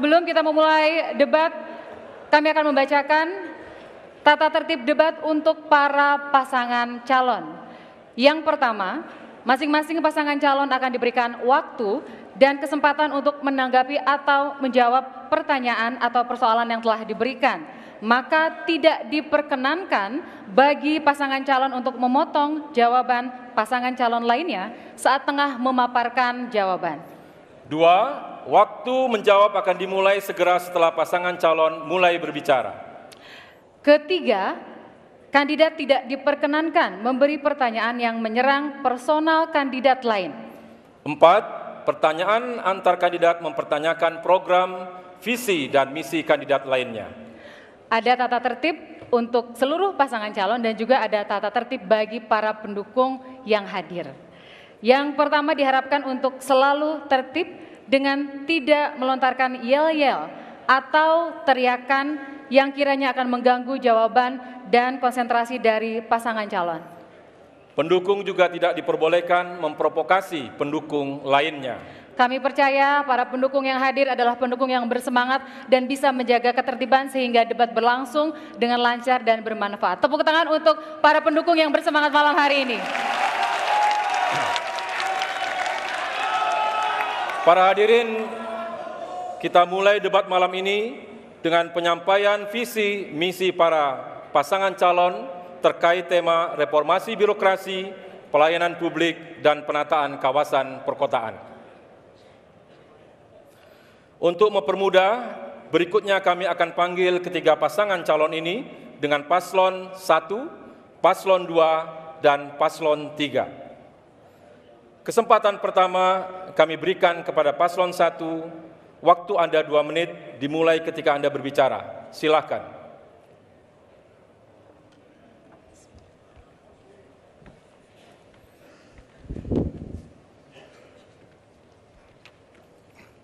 Sebelum kita memulai debat, kami akan membacakan tata tertib debat untuk para pasangan calon. Yang pertama, masing-masing pasangan calon akan diberikan waktu dan kesempatan untuk menanggapi atau menjawab pertanyaan atau persoalan yang telah diberikan. Maka tidak diperkenankan bagi pasangan calon untuk memotong jawaban pasangan calon lainnya saat tengah memaparkan jawaban. 2. Waktu menjawab akan dimulai segera setelah pasangan calon mulai berbicara. Ketiga, kandidat tidak diperkenankan memberi pertanyaan yang menyerang personal kandidat lain. 4. Pertanyaan antar kandidat mempertanyakan program, visi, dan misi kandidat lainnya. Ada tata tertib untuk seluruh pasangan calon dan juga ada tata tertib bagi para pendukung yang hadir. Yang pertama diharapkan untuk selalu tertib dengan tidak melontarkan yel-yel atau teriakan yang kiranya akan mengganggu jawaban dan konsentrasi dari pasangan calon. Pendukung juga tidak diperbolehkan memprovokasi pendukung lainnya. Kami percaya para pendukung yang hadir adalah pendukung yang bersemangat dan bisa menjaga ketertiban sehingga debat berlangsung dengan lancar dan bermanfaat. Tepuk tangan untuk para pendukung yang bersemangat malam hari ini. Para hadirin, kita mulai debat malam ini dengan penyampaian visi misi para pasangan calon terkait tema reformasi birokrasi, pelayanan publik, dan penataan kawasan perkotaan. Untuk mempermudah, berikutnya kami akan panggil ketiga pasangan calon ini dengan paslon 1, paslon 2, dan paslon 3. Kesempatan pertama kami berikan kepada paslon 1, waktu Anda 2 menit dimulai ketika Anda berbicara. Silakan.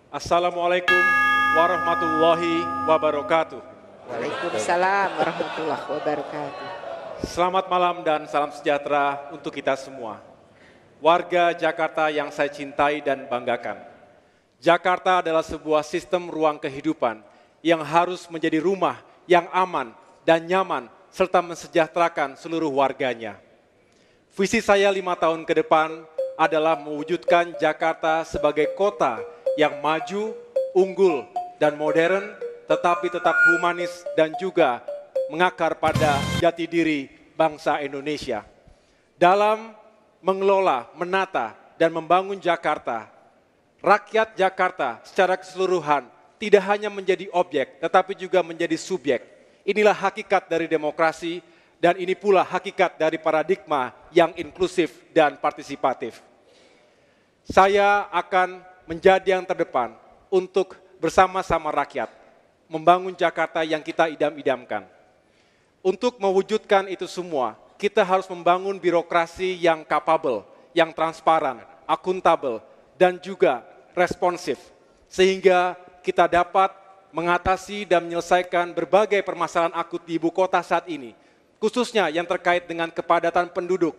Assalamualaikum warahmatullahi wabarakatuh. Waalaikumsalam warahmatullahi wabarakatuh. Selamat malam dan salam sejahtera untuk kita semua. Warga Jakarta yang saya cintai dan banggakan. Jakarta adalah sebuah sistem ruang kehidupan yang harus menjadi rumah yang aman dan nyaman serta mensejahterakan seluruh warganya. Visi saya 5 tahun ke depan adalah mewujudkan Jakarta sebagai kota yang maju, unggul, dan modern, tetapi tetap humanis dan juga mengakar pada jati diri bangsa Indonesia. Dalam mengelola, menata, dan membangun Jakarta, rakyat Jakarta secara keseluruhan tidak hanya menjadi objek, tetapi juga menjadi subjek. Inilah hakikat dari demokrasi, dan ini pula hakikat dari paradigma yang inklusif dan partisipatif. Saya akan menjadi yang terdepan untuk bersama-sama rakyat membangun Jakarta yang kita idam-idamkan. Untuk mewujudkan itu semua, kita harus membangun birokrasi yang capable, yang transparan, akuntabel, dan juga responsif, sehingga kita dapat mengatasi dan menyelesaikan berbagai permasalahan akut di ibu kota saat ini, khususnya yang terkait dengan kepadatan penduduk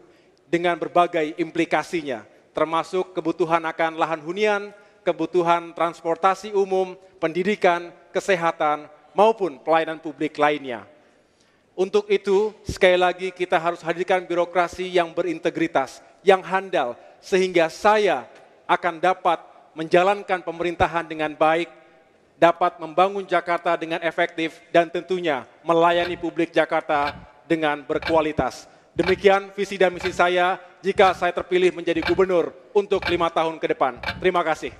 dengan berbagai implikasinya, termasuk kebutuhan akan lahan hunian, kebutuhan transportasi umum, pendidikan, kesehatan, maupun pelayanan publik lainnya. Untuk itu, sekali lagi kita harus hadirkan birokrasi yang berintegritas, yang handal, sehingga saya akan dapat menjalankan pemerintahan dengan baik, dapat membangun Jakarta dengan efektif, dan tentunya melayani publik Jakarta dengan berkualitas. Demikian visi dan misi saya jika saya terpilih menjadi gubernur untuk 5 tahun ke depan. Terima kasih.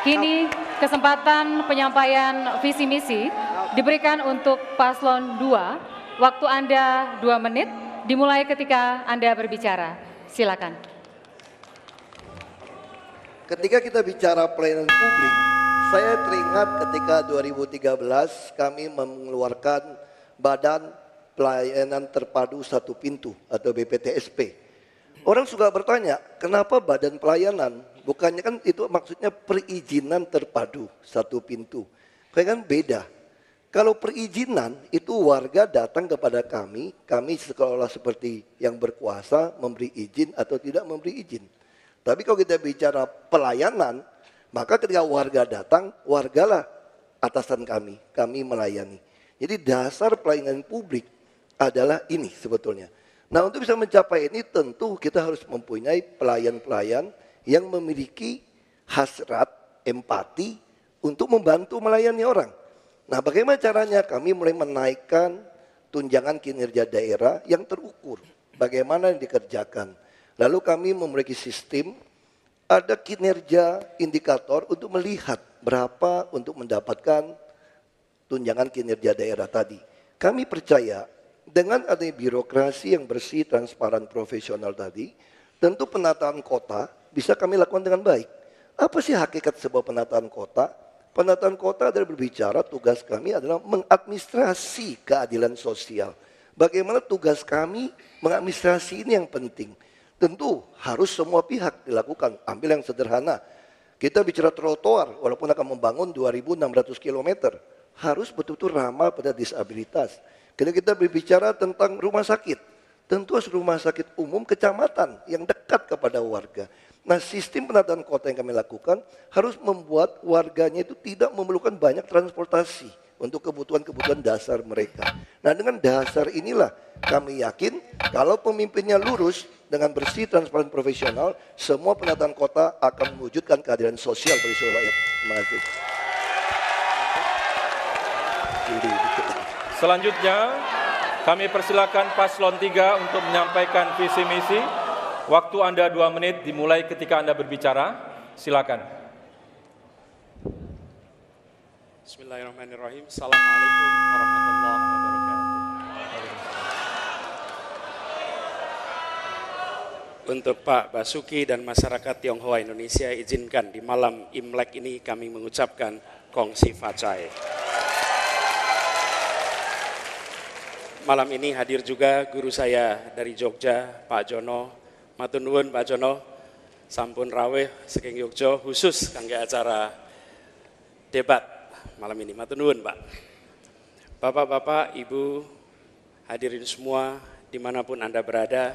Kini kesempatan penyampaian visi misi diberikan untuk paslon 2. Waktu Anda 2 menit dimulai ketika Anda berbicara. Silakan. Ketika kita bicara pelayanan publik, saya teringat ketika 2013 kami mengeluarkan Badan Pelayanan Terpadu Satu Pintu atau BPTSP. Orang suka bertanya, kenapa badan pelayanan? Bukannya kan itu maksudnya perizinan terpadu satu pintu. Kayak kan beda. Kalau perizinan itu warga datang kepada kami seolah seperti yang berkuasa memberi izin atau tidak memberi izin. Tapi kalau kita bicara pelayanan, maka ketika warga datang, wargalah atasan kami melayani. Jadi dasar pelayanan publik adalah ini sebetulnya. Nah, untuk bisa mencapai ini tentu kita harus mempunyai pelayan-pelayan yang memiliki hasrat, empati untuk membantu melayani orang. Nah, bagaimana caranya? Kami mulai menaikkan tunjangan kinerja daerah yang terukur. Bagaimana yang dikerjakan. Lalu kami memiliki sistem, ada kinerja indikator untuk melihat berapa untuk mendapatkan tunjangan kinerja daerah tadi. Kami percaya dengan adanya birokrasi yang bersih, transparan, profesional tadi, tentu penataan kota bisa kami lakukan dengan baik. Apa sih hakikat sebuah penataan kota? Penataan kota adalah berbicara, tugas kami adalah mengadministrasi keadilan sosial. Bagaimana tugas kami mengadministrasi ini yang penting. Tentu harus semua pihak dilakukan. Ambil yang sederhana. Kita bicara trotoar, walaupun akan membangun 2.600 km, harus betul-betul ramah pada disabilitas. Ketika kita berbicara tentang rumah sakit, tentu harus rumah sakit umum kecamatan yang dekat kepada warga. Nah, sistem penataan kota yang kami lakukan harus membuat warganya itu tidak memerlukan banyak transportasi untuk kebutuhan-kebutuhan dasar mereka. Nah, dengan dasar inilah kami yakin kalau pemimpinnya lurus dengan bersih, transparan, profesional, semua penataan kota akan mewujudkan keadilan sosial bagi seluruh rakyat. Terima kasih. Selanjutnya, kami persilakan Paslon 3 untuk menyampaikan visi misi. Waktu Anda 2 menit dimulai ketika Anda berbicara. Silakan. Bismillahirrahmanirrahim. Assalamualaikum warahmatullahi wabarakatuh. Untuk Pak Basuki dan masyarakat Tionghoa Indonesia, izinkan di malam Imlek ini kami mengucapkan Kong Si Fa Cai. Malam ini hadir juga guru saya dari Jogja, Pak Jono. Matur nuwun Pak Jono, sampun rawuh saking Yogya khusus kangge acara debat malam ini. Matur nuwun Pak. Bapak-bapak, Ibu, hadirin semua dimanapun Anda berada,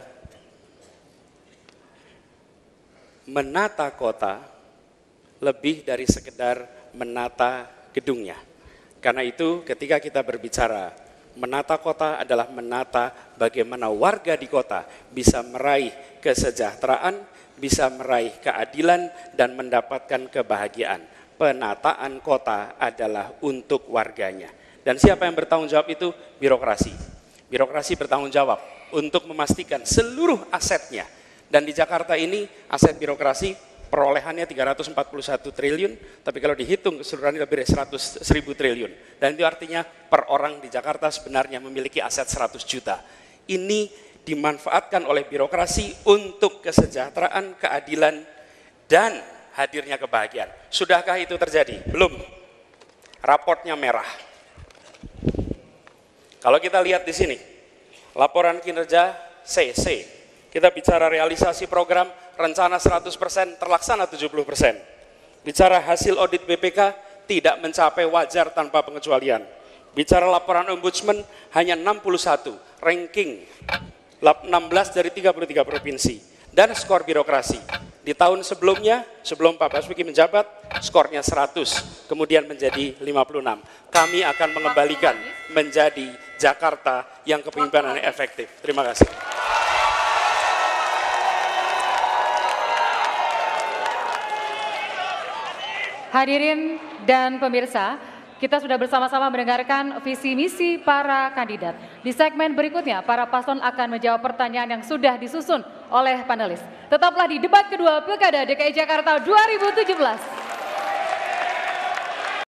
menata kota lebih dari sekedar menata gedungnya. Karena itu ketika kita berbicara menata kota adalah menata bagaimana warga di kota bisa meraih kesejahteraan, bisa meraih keadilan, dan mendapatkan kebahagiaan. Penataan kota adalah untuk warganya. Dan siapa yang bertanggung jawab itu? Birokrasi. Birokrasi bertanggung jawab untuk memastikan seluruh asetnya. Dan di Jakarta ini aset birokrasi perolehannya 341 triliun, tapi kalau dihitung keseluruhannya lebih dari 100.000 triliun. Dan itu artinya per orang di Jakarta sebenarnya memiliki aset 100 juta. Ini dimanfaatkan oleh birokrasi untuk kesejahteraan, keadilan, dan hadirnya kebahagiaan. Sudahkah itu terjadi? Belum. Raportnya merah. Kalau kita lihat di sini, laporan kinerja CC, kita bicara realisasi program, rencana 100%, terlaksana 70%. Bicara hasil audit BPK, tidak mencapai wajar tanpa pengecualian. Bicara laporan ombudsman, hanya 61, ranking 16 dari 33 provinsi. Dan skor birokrasi. Di tahun sebelumnya, sebelum Pak Basuki menjabat, skornya 100, kemudian menjadi 56. Kami akan mengembalikan menjadi Jakarta yang kepemimpinannya efektif. Terima kasih. Hadirin dan pemirsa, kita sudah bersama-sama mendengarkan visi misi para kandidat. Di segmen berikutnya, para paslon akan menjawab pertanyaan yang sudah disusun oleh panelis. Tetaplah di debat kedua Pilkada DKI Jakarta 2017.